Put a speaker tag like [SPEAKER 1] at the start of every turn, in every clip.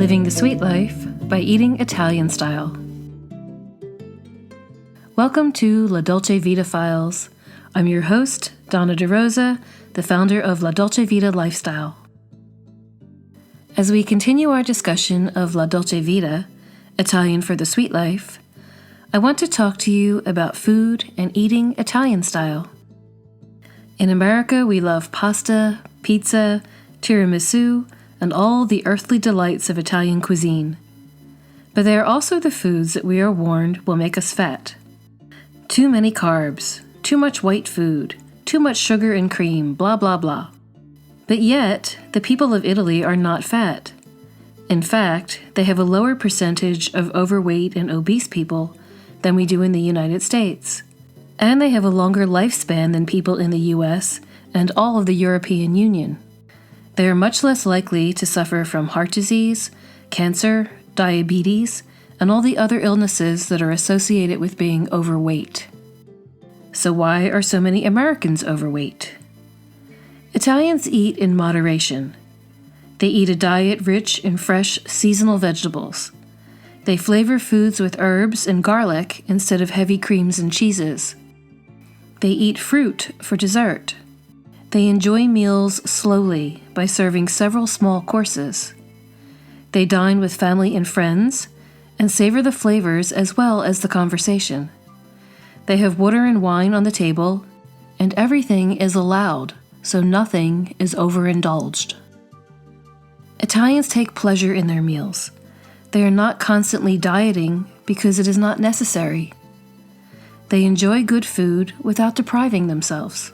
[SPEAKER 1] Living the Sweet Life by Eating Italian Style. Welcome to La Dolce Vita Files. I'm your host, Donna DeRosa, the founder of La Dolce Vita Lifestyle. As we continue our discussion of La Dolce Vita, Italian for the Sweet Life, I want to talk to you about food and eating Italian style. In America, we love pasta, pizza, tiramisu, and all the earthly delights of Italian cuisine. But they are also the foods that we are warned will make us fat. Too many carbs, too much white food, too much sugar and cream, blah blah blah. But yet, the people of Italy are not fat. In fact, they have a lower percentage of overweight and obese people than we do in the United States. And they have a longer lifespan than people in the US and all of the European Union. They are much less likely to suffer from heart disease, cancer, diabetes, and all the other illnesses that are associated with being overweight. So why are so many Americans overweight? Italians eat in moderation. They eat a diet rich in fresh, seasonal vegetables. They flavor foods with herbs and garlic instead of heavy creams and cheeses. They eat fruit for dessert. They enjoy meals slowly by serving several small courses. They dine with family and friends and savor the flavors as well as the conversation. They have water and wine on the table, and everything is allowed, so nothing is overindulged. Italians take pleasure in their meals. They are not constantly dieting because it is not necessary. They enjoy good food without depriving themselves.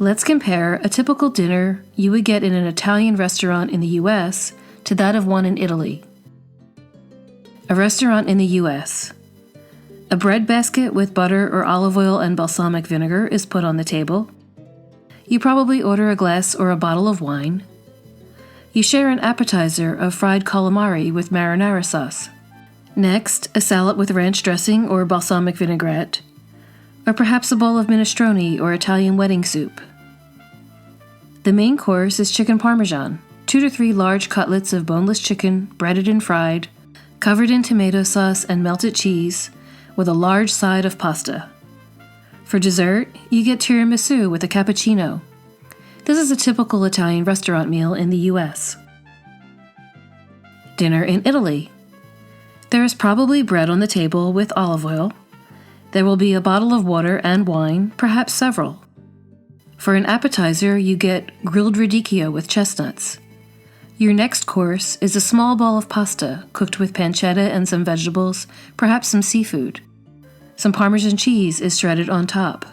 [SPEAKER 1] Let's compare a typical dinner you would get in an Italian restaurant in the US to that of one in Italy. A restaurant in the US. A bread basket with butter or olive oil and balsamic vinegar is put on the table. You probably order a glass or a bottle of wine. You share an appetizer of fried calamari with marinara sauce. Next, a salad with ranch dressing or balsamic vinaigrette, or perhaps a bowl of minestrone or Italian wedding soup. The main course is chicken parmesan, 2 to 3 large cutlets of boneless chicken, breaded and fried, covered in tomato sauce and melted cheese, with a large side of pasta. For dessert, you get tiramisu with a cappuccino. This is a typical Italian restaurant meal in the US. Dinner in Italy. There is probably bread on the table with olive oil. There will be a bottle of water and wine, perhaps several. For an appetizer, you get grilled radicchio with chestnuts. Your next course is a small ball of pasta cooked with pancetta and some vegetables, perhaps some seafood. Some Parmesan cheese is shredded on top.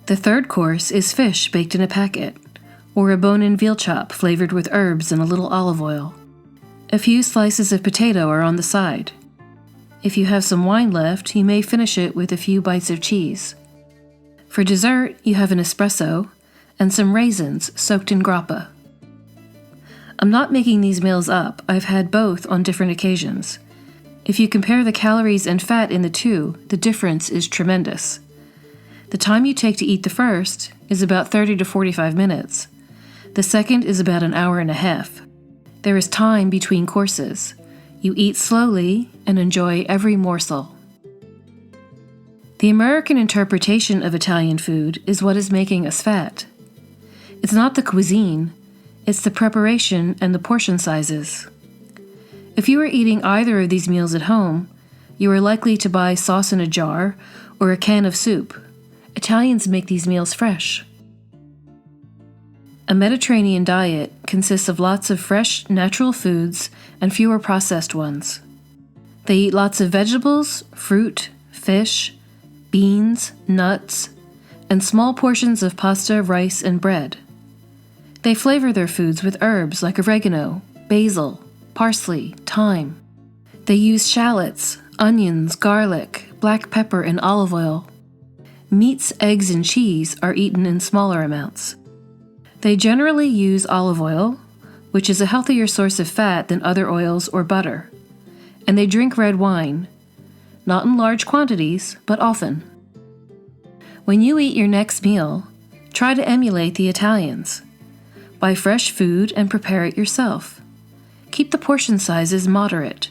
[SPEAKER 1] The third course is fish baked in a packet, or a bone-in veal chop flavored with herbs and a little olive oil. A few slices of potato are on the side. If you have some wine left, you may finish it with a few bites of cheese. For dessert, you have an espresso and some raisins soaked in grappa. I'm not making these meals up. I've had both on different occasions. If you compare the calories and fat in the two, the difference is tremendous. The time you take to eat the first is about 30 to 45 minutes. The second is about an hour and a half. There is time between courses. You eat slowly and enjoy every morsel. The American interpretation of Italian food is what is making us fat. It's not the cuisine, it's the preparation and the portion sizes. If you are eating either of these meals at home, you are likely to buy sauce in a jar or a can of soup. Italians make these meals fresh. A Mediterranean diet consists of lots of fresh, natural foods and fewer processed ones. They eat lots of vegetables, fruit, fish, beans, nuts, and small portions of pasta, rice, and bread. They flavor their foods with herbs like oregano, basil, parsley, thyme. They use shallots, onions, garlic, black pepper, and olive oil. Meats, eggs, and cheese are eaten in smaller amounts. They generally use olive oil, which is a healthier source of fat than other oils or butter, and they drink red wine, not in large quantities, but often. When you eat your next meal, try to emulate the Italians. Buy fresh food and prepare it yourself. keep the portion sizes moderate.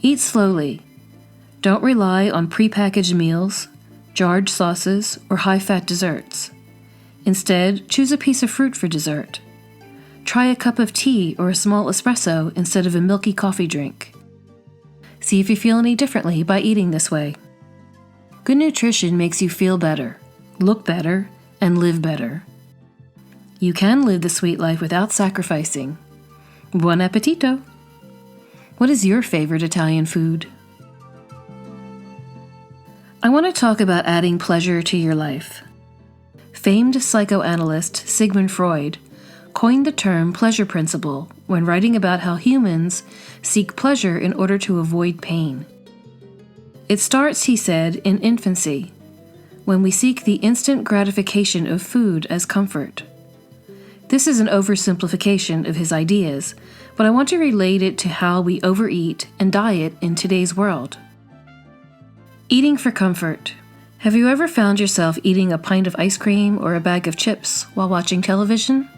[SPEAKER 1] Eat slowly. Don't rely on prepackaged meals, jarred sauces, or high-fat desserts. Instead, choose a piece of fruit for dessert. Try a cup of tea or a small espresso instead of a milky coffee drink. See if you feel any differently by eating this way. Good nutrition makes you feel better, look better, and live better. You can live the sweet life without sacrificing. Buon appetito! What is your favorite Italian food? I want to talk about adding pleasure to your life. Famed psychoanalyst Sigmund Freud coined the term pleasure principle when writing about how humans seek pleasure in order to avoid pain. It starts, he said, in infancy, when we seek the instant gratification of food as comfort. This is an oversimplification of his ideas, but I want to relate it to how we overeat and diet in today's world. Eating for comfort. Have you ever found yourself eating a pint of ice cream or a bag of chips while watching television?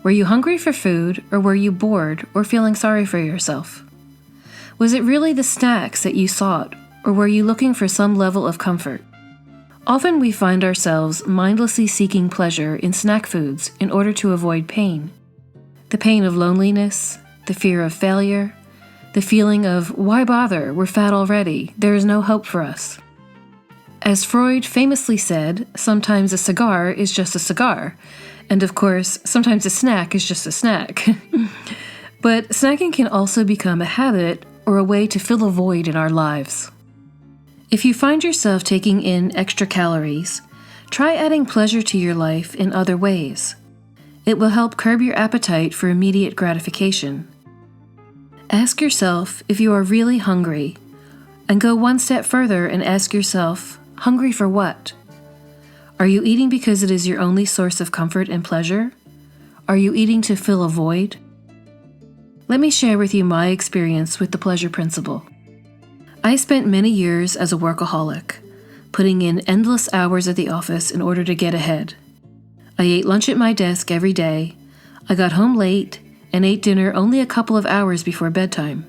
[SPEAKER 1] Were you hungry for food, or were you bored or feeling sorry for yourself? Was it really the snacks that you sought, or were you looking for some level of comfort? Often we find ourselves mindlessly seeking pleasure in snack foods in order to avoid pain. The pain of loneliness, the fear of failure, the feeling of, why bother, we're fat already, there is no hope for us. As Freud famously said, sometimes a cigar is just a cigar, and of course, sometimes a snack is just a snack. But snacking can also become a habit or a way to fill a void in our lives. If you find yourself taking in extra calories, try adding pleasure to your life in other ways. It will help curb your appetite for immediate gratification. Ask yourself if you are really hungry, and go one step further and ask yourself, hungry for what? Are you eating because it is your only source of comfort and pleasure? Are you eating to fill a void? Let me share with you my experience with the pleasure principle. I spent many years as a workaholic, putting in endless hours at the office in order to get ahead. I ate lunch at my desk every day, I got home late, and ate dinner only a couple of hours before bedtime.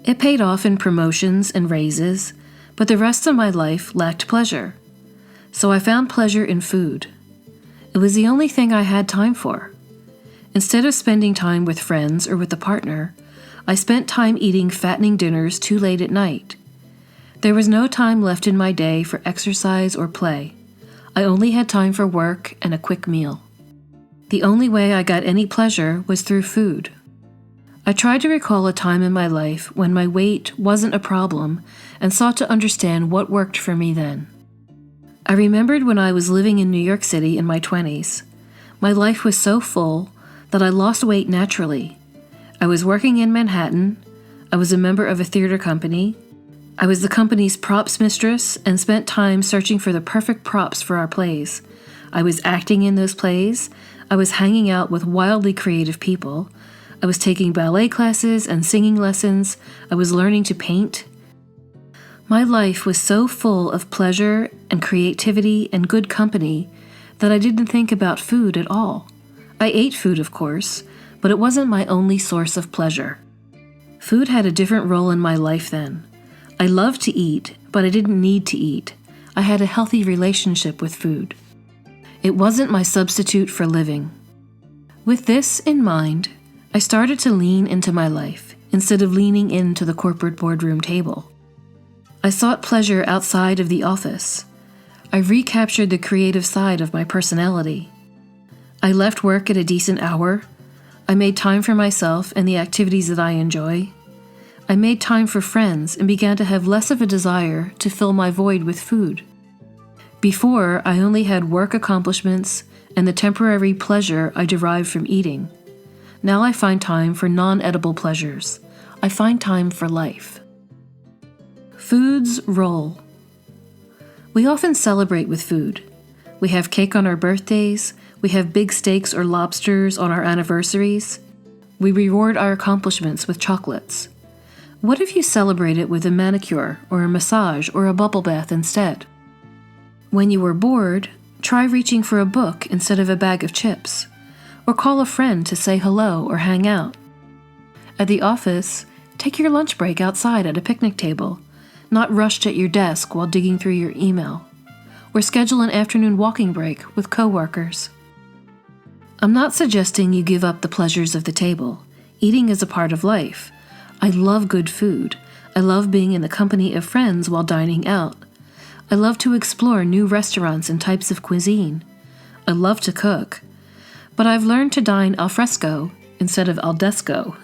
[SPEAKER 1] It paid off in promotions and raises, but the rest of my life lacked pleasure. So I found pleasure in food. It was the only thing I had time for. Instead of spending time with friends or with a partner, I spent time eating fattening dinners too late at night. There was no time left in my day for exercise or play. I only had time for work and a quick meal. The only way I got any pleasure was through food. I tried to recall a time in my life when my weight wasn't a problem and sought to understand what worked for me then. I remembered when I was living in New York City in my 20s. My life was so full that I lost weight naturally. I was working in Manhattan. I was a member of a theater company. I was the company's props mistress and spent time searching for the perfect props for our plays. I was acting in those plays. I was hanging out with wildly creative people. I was taking ballet classes and singing lessons. I was learning to paint. My life was so full of pleasure and creativity and good company that I didn't think about food at all. I ate food, of course, but it wasn't my only source of pleasure. Food had a different role in my life then. I loved to eat, but I didn't need to eat. I had a healthy relationship with food. It wasn't my substitute for living. With this in mind, I started to lean into my life instead of leaning into the corporate boardroom table. I sought pleasure outside of the office. I recaptured the creative side of my personality. I left work at a decent hour. I made time for myself and the activities that I enjoy. I made time for friends and began to have less of a desire to fill my void with food. Before, I only had work accomplishments and the temporary pleasure I derived from eating. Now I find time for non-edible pleasures. I find time for life. Food's role. We often celebrate with food. We have cake on our birthdays. We have big steaks or lobsters on our anniversaries. We reward our accomplishments with chocolates. What if you celebrate it with a manicure or a massage or a bubble bath instead? When you are bored, try reaching for a book instead of a bag of chips, or call a friend to say hello or hang out. At the office, take your lunch break outside at a picnic table, not rushed at your desk while digging through your email. Or schedule an afternoon walking break with coworkers. I'm not suggesting you give up the pleasures of the table. Eating is a part of life. I love good food. I love being in the company of friends while dining out. I love to explore new restaurants and types of cuisine. I love to cook. But I've learned to dine al fresco instead of al desco.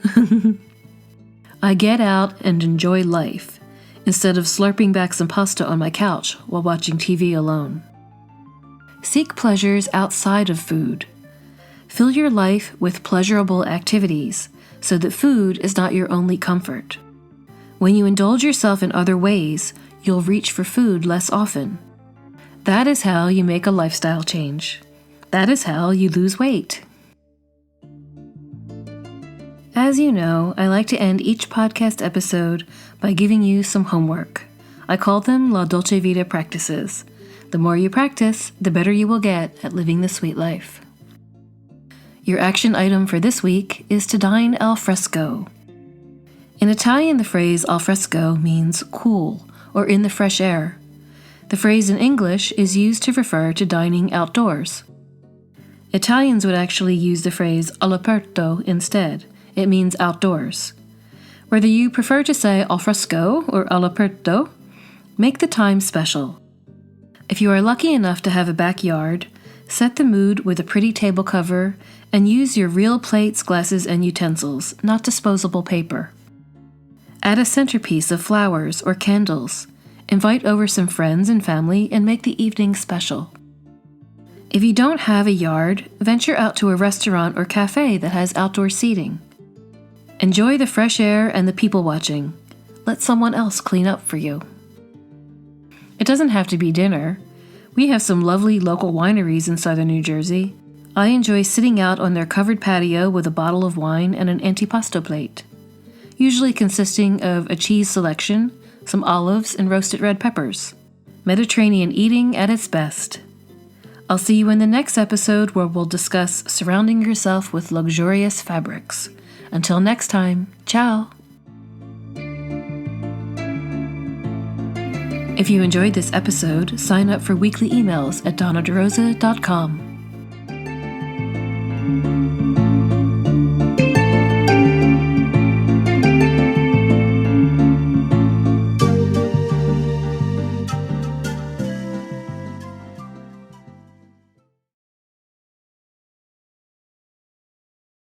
[SPEAKER 1] I get out and enjoy life, instead of slurping back some pasta on my couch while watching TV alone. Seek pleasures outside of food. Fill your life with pleasurable activities so that food is not your only comfort. When you indulge yourself in other ways, you'll reach for food less often. That is how you make a lifestyle change. That is how you lose weight. As you know, I like to end each podcast episode by giving you some homework. I call them La Dolce Vita practices. The more you practice, the better you will get at living the sweet life. Your action item for this week is to dine al fresco. In Italian, the phrase al fresco means cool or in the fresh air. The phrase in English is used to refer to dining outdoors. Italians would actually use the phrase all'aperto instead. It means outdoors. Whether you prefer to say al fresco or all'aperto, make the time special. If you are lucky enough to have a backyard, set the mood with a pretty table cover and use your real plates, glasses, and utensils, not disposable paper. Add a centerpiece of flowers or candles. Invite over some friends and family and make the evening special. If you don't have a yard, venture out to a restaurant or cafe that has outdoor seating. Enjoy the fresh air and the people watching. Let someone else clean up for you. It doesn't have to be dinner. We have some lovely local wineries in southern New Jersey. I enjoy sitting out on their covered patio with a bottle of wine and an antipasto plate, usually consisting of a cheese selection, some olives, and roasted red peppers. Mediterranean eating at its best. I'll see you in the next episode where we'll discuss surrounding yourself with luxurious fabrics. Until next time, ciao! If you enjoyed this episode, sign up for weekly emails at donnaderosa.com.